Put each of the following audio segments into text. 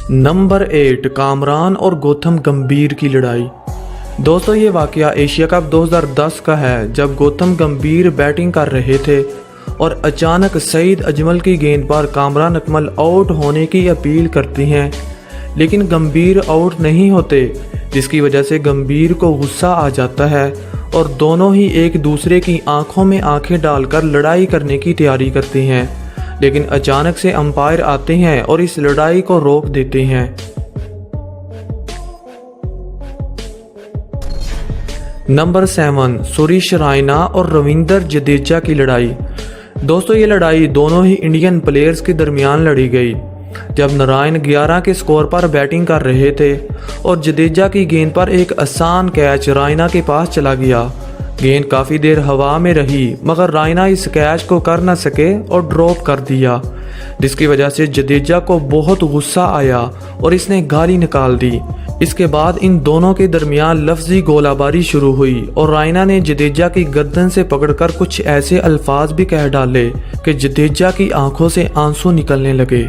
Number 8 Kamran और गौतम गंभीर की लड़ाई। दोस्तों ये वाकया एशिया कप 2010 का है, जब गौतम गंभीर बैटिंग कर रहे थे और अचानक सईद अजमल की गेंद पर कामरान अकमल आउट होने की अपील करती हैं, लेकिन गंभीर आउट नहीं होते, जिसकी वजह से गंभीर को गुस्सा आ जाता है और दोनों ही एक दूसरे की आंखों में आंखें डालकर लड़ाई करने की तैयारी करते हैं। लेकिन अचानक से अंपायर आते हैं और इस लड़ाई को रोक देते हैं। नंबर 7 सुरेश रैना और रविंद्र जडेजा की लड़ाई। दोस्तों ये लड़ाई दोनों ही इंडियन प्लेयर्स के दरमियान लड़ी गई, जब नारायण 11 के स्कोर पर बैटिंग कर रहे थे और जडेजा की गेंद पर एक आसान कैच रैना के पास चला गया। गेंद काफ़ी देर हवा में रही, मगर रैना इस कैच को कर न सके और ड्रॉप कर दिया, जिसकी वजह से जडेजा को बहुत गुस्सा आया और इसने गाली निकाल दी। इसके बाद इन दोनों के दरमियान लफ्जी गोलाबारी शुरू हुई और रैना ने जडेजा की गर्दन से पकड़कर कुछ ऐसे अल्फाज भी कह डाले कि जडेजा की आंखों से आंसू निकलने लगे।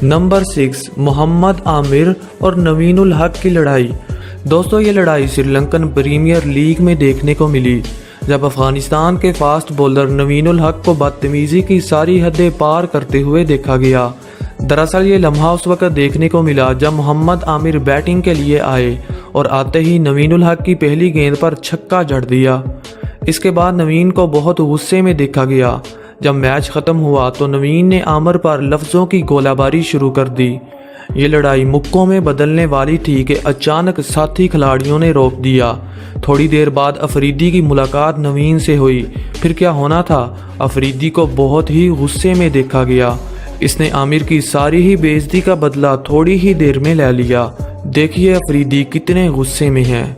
नंबर 6 मोहम्मद आमिर और नवीनुल हक की लड़ाई। दोस्तों ये लड़ाई श्रीलंकन प्रीमियर लीग में देखने को मिली, जब अफगानिस्तान के फास्ट बॉलर नवीनुल हक को बदतमीजी की सारी हदें पार करते हुए देखा गया। दरअसल ये लम्हा उस वक्त देखने को मिला जब मोहम्मद आमिर बैटिंग के लिए आए और आते ही नवीनुल हक की पहली गेंद पर छक्का जड़ दिया। इसके बाद नवीन को बहुत गुस्से में देखा गया। जब मैच ख़त्म हुआ तो नवीन ने आमिर पर लफ्ज़ों की गोलाबारी शुरू कर दी। ये लड़ाई मुक्कों में बदलने वाली थी कि अचानक साथी खिलाड़ियों ने रोक दिया। थोड़ी देर बाद अफरीदी की मुलाकात नवीन से हुई। फिर क्या होना था, अफरीदी को बहुत ही गुस्से में देखा गया। इसने आमिर की सारी ही बेइज्जती का बदला थोड़ी ही देर में ले लिया। देखिए अफरीदी कितने गुस्से में हैं।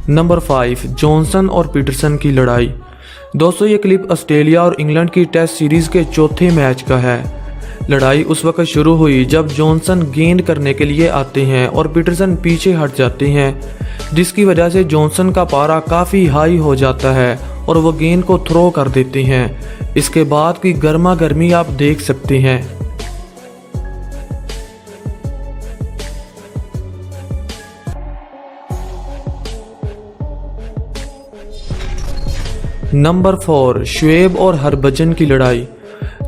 नंबर 5 जॉनसन और पीटरसन की लड़ाई। दोस्तों ये क्लिप ऑस्ट्रेलिया और इंग्लैंड की टेस्ट सीरीज के चौथे मैच का है। लड़ाई उस वक्त शुरू हुई जब जॉनसन गेंद करने के लिए आते हैं और पीटरसन पीछे हट जाते हैं, जिसकी वजह से जॉनसन का पारा काफ़ी हाई हो जाता है और वो गेंद को थ्रो कर देते हैं। इसके बाद की गर्मा गर्मी आप देख सकते हैं। नंबर 4 शुएब और हरभजन की लड़ाई।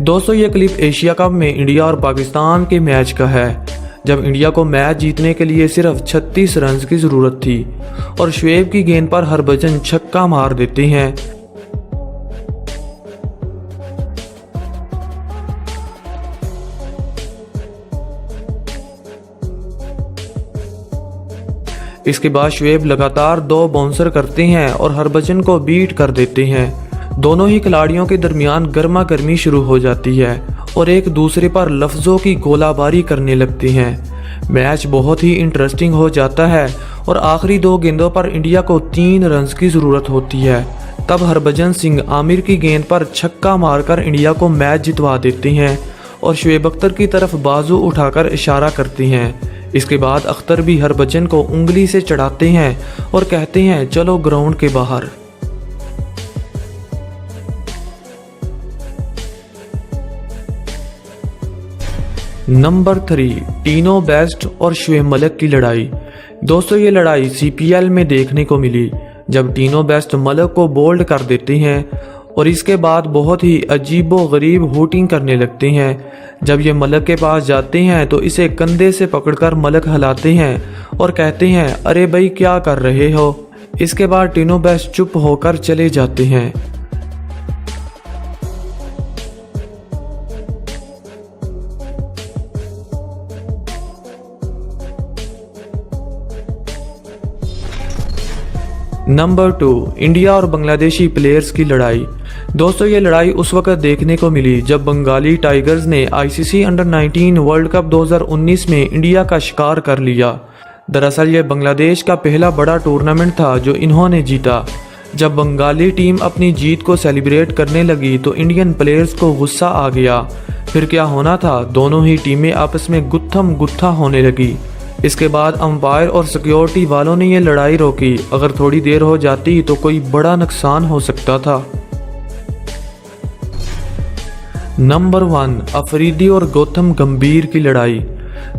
दोस्तों ये क्लिप एशिया कप में इंडिया और पाकिस्तान के मैच का है, जब इंडिया को मैच जीतने के लिए सिर्फ 36 रन की ज़रूरत थी और शुएब की गेंद पर हरभजन छक्का मार देते हैं। इसके बाद शुएब लगातार 2 बाउंसर करते हैं और हरभजन को बीट कर देते हैं। दोनों ही खिलाड़ियों के दरमियान गर्मा गर्मी शुरू हो जाती है और एक दूसरे पर लफ्ज़ों की गोलाबारी करने लगते हैं। मैच बहुत ही इंटरेस्टिंग हो जाता है और आखिरी 2 गेंदों पर इंडिया को 3 रन की ज़रूरत होती है। तब हरभजन सिंह आमिर की गेंद पर छक्का मारकर इंडिया को मैच जितवा देते हैं और शुएब अख्तर की तरफ बाजू उठाकर इशारा करते हैं। इसके बाद अख्तर भी हरभजन को उंगली से चढ़ाते हैं और कहते हैं चलो ग्राउंड के बाहर। नंबर 3 टीनो बेस्ट और शुएब मलिक की लड़ाई। दोस्तों ये लड़ाई CPL में देखने को मिली, जब टीनो बेस्ट मलिक को बोल्ड कर देते हैं और इसके बाद बहुत ही अजीबो गरीब हूटिंग करने लगते हैं। जब ये मलिक के पास जाते हैं तो इसे कंधे से पकड़कर मलिक हिलाते हैं और कहते हैं अरे भाई क्या कर रहे हो। इसके बाद टीनो बेस्ट चुप होकर चले जाते हैं। नंबर 2 इंडिया और बांग्लादेशी प्लेयर्स की लड़ाई। दोस्तों ये लड़ाई उस वक्त देखने को मिली जब बंगाली टाइगर्स ने ICC अंडर 19 वर्ल्ड कप 2019 में इंडिया का शिकार कर लिया। दरअसल ये बांग्लादेश का पहला बड़ा टूर्नामेंट था जो इन्होंने जीता, जब बंगाली टीम अपनी जीत को सेलिब्रेट करने लगी तो इंडियन प्लेयर्स को गुस्सा आ गया। फिर क्या होना था, दोनों ही टीमें आपस में गुत्थम गुत्था होने लगी। इसके बाद अंपायर और सिक्योरिटी वालों ने ये लड़ाई रोकी। अगर थोड़ी देर हो जाती तो कोई बड़ा नुकसान हो सकता था। नंबर 1, अफरीदी और गौतम गंभीर की लड़ाई।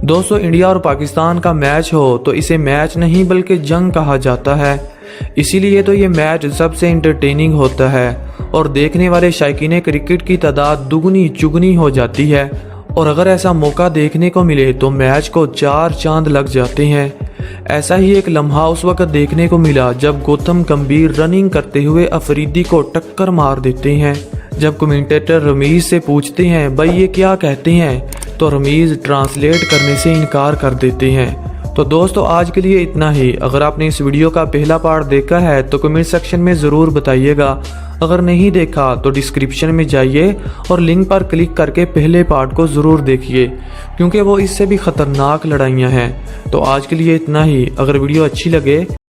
दोस्तों, इंडिया और पाकिस्तान का मैच हो तो इसे मैच नहीं बल्कि जंग कहा जाता है। इसीलिए तो ये मैच सबसे इंटरटेनिंग होता है और देखने वाले शायकीन क्रिकेट की तादाद दुगनी चुगनी हो जाती है। और अगर ऐसा मौका देखने को मिले तो मैच को 4 चांद लग जाते हैं। ऐसा ही एक लम्हा उस वक्त देखने को मिला जब गौतम गंभीर रनिंग करते हुए अफरीदी को टक्कर मार देते हैं। जब कमेंटेटर रमीज से पूछते हैं भाई ये क्या कहते हैं, तो रमीज ट्रांसलेट करने से इनकार कर देते हैं। तो दोस्तों, आज के लिए इतना ही। अगर आपने इस वीडियो का पहला पार्ट देखा है तो कमेंट सेक्शन में ज़रूर बताइएगा। अगर नहीं देखा तो डिस्क्रिप्शन में जाइए और लिंक पर क्लिक करके पहले पार्ट को ज़रूर देखिए, क्योंकि वो इससे भी ख़तरनाक लड़ाइयाँ हैं। तो आज के लिए इतना ही। अगर वीडियो अच्छी लगे